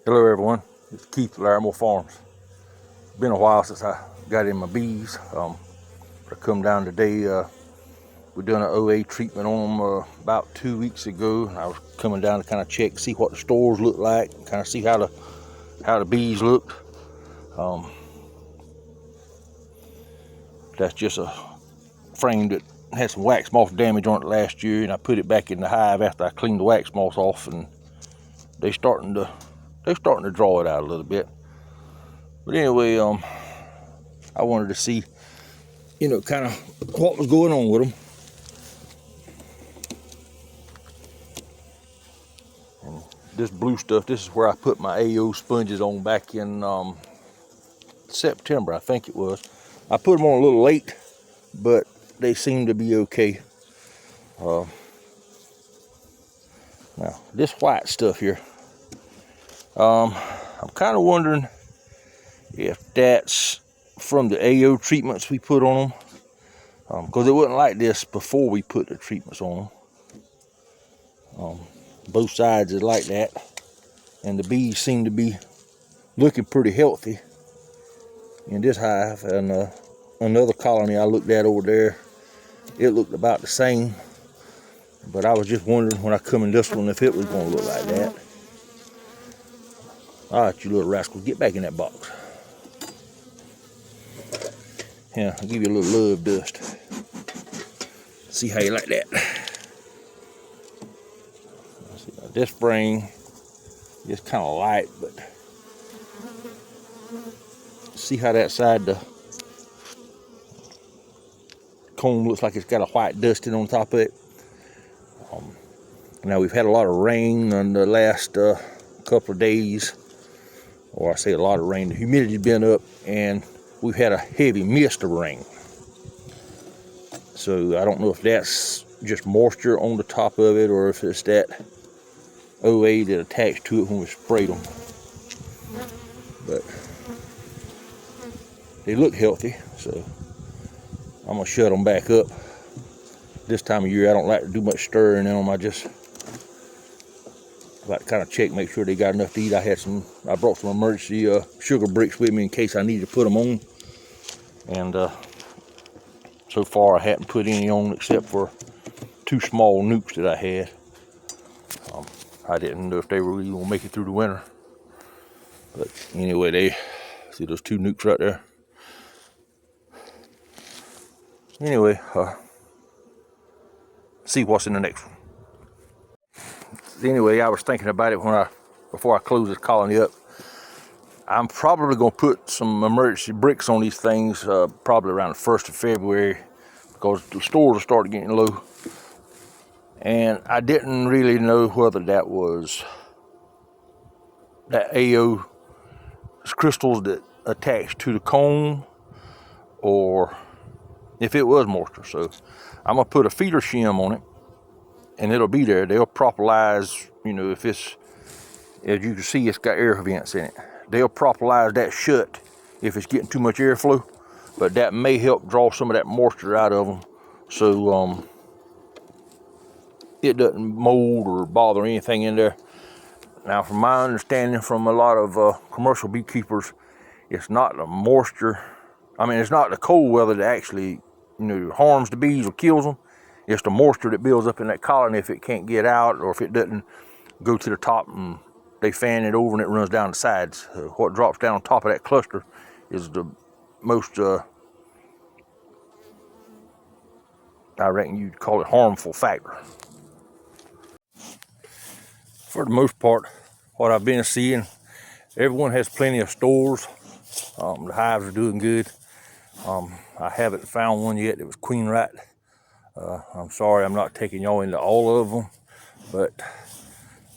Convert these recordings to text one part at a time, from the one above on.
Hello everyone, it's Keith at Larimore Farms. It's been a while since I got in my bees. I come down today. We done an OA treatment on them about 2 weeks ago. I was coming down to kind of check, see what the stores look like, kind of see how the bees looked. That's just a frame that had some wax moth damage on it last year, and I put it back in the hive after I cleaned the wax moth off, and they're starting to draw it out a little bit. But anyway, I wanted to see, kind of what was going on with them. And this blue stuff, this is where I put my AO sponges on back in September, I think it was. I put them on a little late, but they seem to be okay. Now, this white stuff here, I'm kind of wondering if that's from the AO treatments we put on them, because it wasn't like this before we put the treatments on them. Both sides is like that, and the bees seem to be looking pretty healthy in this hive. And another colony I looked at over there, it looked about the same, but I was just wondering when I come in this one if it was going to look like that. All right, you little rascals, get back in that box. Yeah, I'll give you a little love dust. See how you like that. This frame is kind of light, but see how that side, the comb looks like it's got a white dusting on top of it. Now we've had a lot of rain in the last couple of days, or I say a lot of rain. The humidity's been up, and we've had a heavy mist of rain. So I don't know if that's just moisture on the top of it, or if it's that OA that attached to it when we sprayed them. But they look healthy, so I'm gonna shut them back up. This time of year I don't like to do much stirring in them. I just like to kind of check, make sure they got enough to eat. I brought some emergency sugar bricks with me in case I need to put them on. And so far I hadn't put any on except for 2 small nukes that I had. I didn't know if they were really gonna make it through the winter. But anyway, they see those 2 nukes right there. Anyway, see what's in the next one. Anyway, I was thinking about it before I close this colony up. I'm probably gonna put some emergency bricks on these things probably around the 1st of February, because the stores are starting getting low. And I didn't really know whether that was that AO crystals that attached to the comb, or if it was moisture. So I'm gonna put a feeder shim on it, and it'll be there. They'll propolize, if it's, as you can see, it's got air vents in it. They'll propolize that shut if it's getting too much airflow, but that may help draw some of that moisture out of them, so it doesn't mold or bother anything in there. Now, from my understanding from a lot of commercial beekeepers, it's not the moisture. It's not the cold weather that actually, harms the bees or kills them. It's the moisture that builds up in that colony if it can't get out, or if it doesn't go to the top and they fan it over and it runs down the sides. What drops down on top of that cluster is the most, I reckon you'd call it, harmful factor. For the most part, what I've been seeing, everyone has plenty of stores. The hives are doing good. I haven't found one yet that was queen right. I'm sorry I'm not taking y'all into all of them, but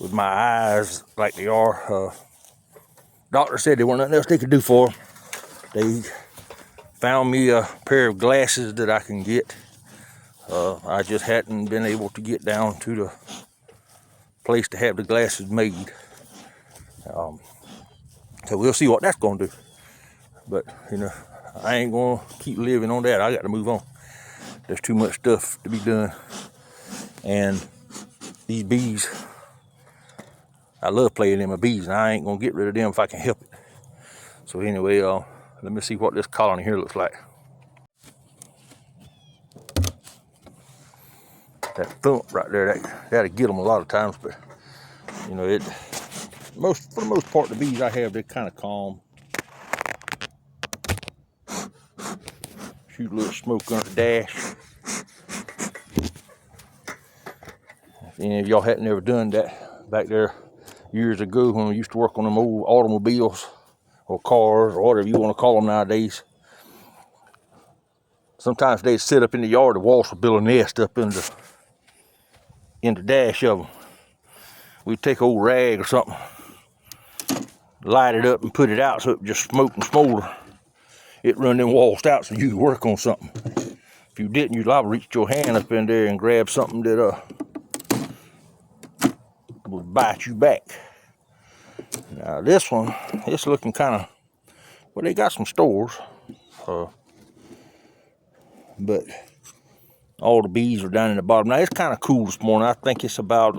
with my eyes like they are, doctor said there wasn't nothing else they could do for them. They found me a pair of glasses that I can get. I just hadn't been able to get down to the place to have the glasses made. So we'll see what that's gonna do. But I ain't gonna keep living on that. I got to move on. There's too much stuff to be done, and these bees, I love playing in my bees, and I ain't gonna get rid of them if I can help it. So anyway, let me see what this colony here looks like. That thump right there, that'll get them a lot of times, but you know, for the most part, the bees I have, they're kind of calm. Shoot a little smoke under the dash. If any of y'all hadn't ever done that back there years ago when we used to work on them old automobiles or cars or whatever you want to call them nowadays, sometimes they'd sit up in the yard, the wasps would build a nest up in the dash of them. We'd take an old rag or something, light it up and put it out so it would just smoke and smolder. It run them wasps out so you could work on something. If you didn't, you'd liable to reach your hand up in there and grab something that would bite you back. Now this one, it's looking kind of, well, they got some stores, but all the bees are down in the bottom. Now it's kind of cool this morning. I think it's about,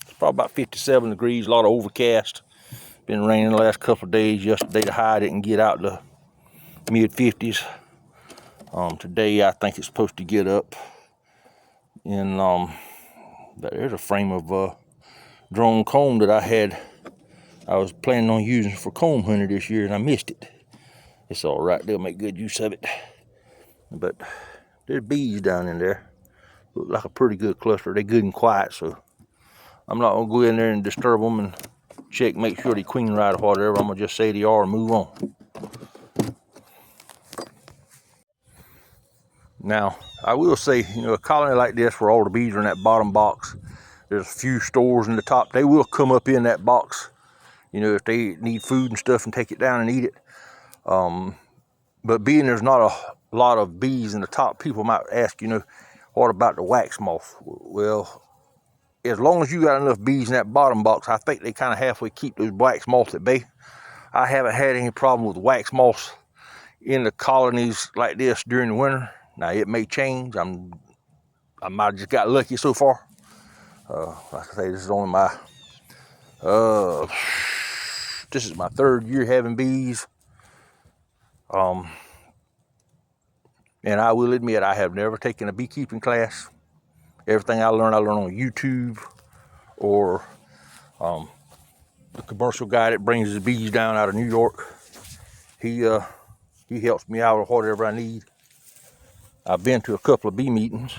it's probably about 57 degrees, a lot of overcast. Been raining the last couple of days. Yesterday the high didn't get out to mid 50s. Today I think it's supposed to get up. And there's a frame of drone comb that I was planning on using for comb hunting this year, and I missed it. It's all right, they'll make good use of it. But there's bees down in there. Look like a pretty good cluster. They're good and quiet, so I'm not gonna go in there and disturb them and check, make sure they queen right or whatever. I'm gonna just say they are and move on. Now, I will say, you know, a colony like this where all the bees are in that bottom box, there's a few stores in the top. They will come up in that box, you know, if they need food and stuff and take it down and eat it. But being there's not a lot of bees in the top, people might ask, you know, what about the wax moth? Well, as long as you got enough bees in that bottom box, I think they kind of halfway keep those wax moths at bay. I haven't had any problem with wax moths in the colonies like this during the winter. Now it may change. I might have just got lucky so far. Like I say, this is only my this is my third year having bees. And I will admit I have never taken a beekeeping class. Everything I learned on YouTube or the commercial guy that brings his bees down out of New York. He helps me out with whatever I need. I've been to a couple of bee meetings.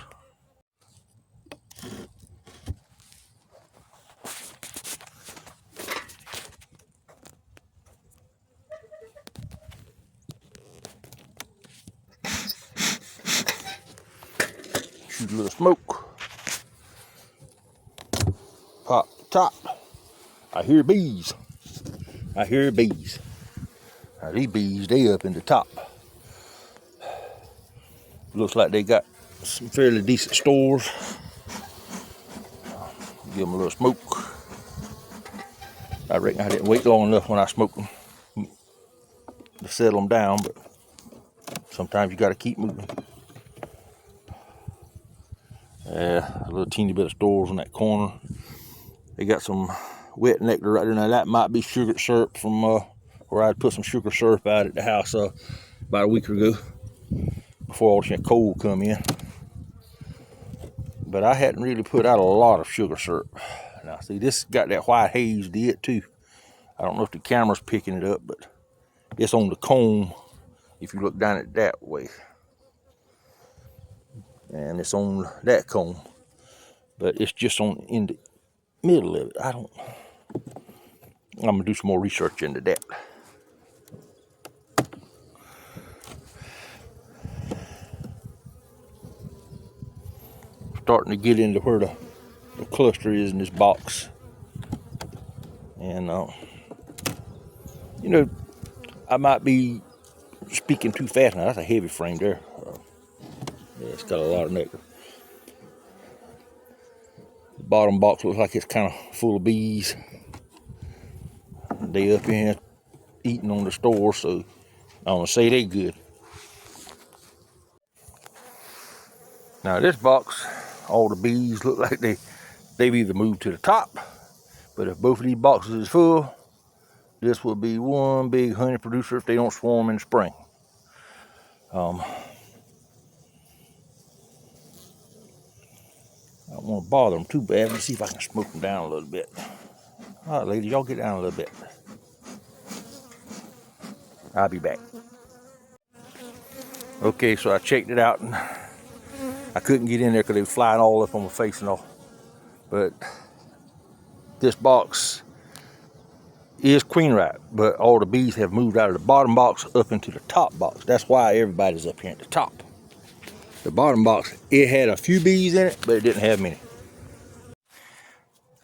Shoot a little smoke. Pop the top. I hear bees. I hear bees. Now these bees, they up in the top. Looks like they got some fairly decent stores. Give them a little smoke. I reckon I didn't wait long enough when I smoked them to settle them down, but sometimes you got to keep moving. Yeah, a little teeny bit of stores in that corner. They got some wet nectar right there. Now that might be sugar syrup from where I'd put some sugar syrup out at the house about a week ago before all this cold come in. But I hadn't really put out a lot of sugar syrup. Now see, this got that white haze to it too. I don't know if the camera's picking it up, but it's on the comb if you look down it that way. And it's on that comb. But it's just in the middle of it. I'm gonna do some more research into that. Starting to get into where the cluster is in this box. And you know, I might be speaking too fast now. That's a heavy frame there. Yeah, it's got a lot of nectar. The bottom box looks like it's kind of full of bees. They up in here eating on the store, so I'm gonna say they good. Now this box, all the bees look like they've either moved to the top, But if both of these boxes is full, this will be one big honey producer if they don't swarm in the spring. I don't want to bother them too bad. Let me see if I can smoke them down a little bit. All right, ladies, y'all get down a little bit. I'll be back. Okay, so I checked it out, and I couldn't get in there because they were flying all up on my face and all. But this box is queen ripe, but all the bees have moved out of the bottom box up into the top box. That's why everybody's up here at the top. The bottom box, it had a few bees in it, but it didn't have many.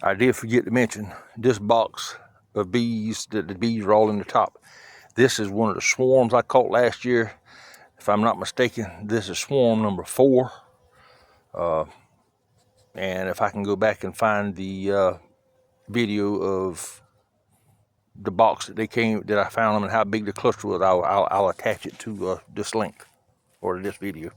I did forget to mention this box of bees, that the bees are all in the top. This is one of the swarms I caught last year. If I'm not mistaken, this is swarm number 4. And if I can go back and find the video of the box that I found them and how big the cluster was, I'll attach it to this link or this video.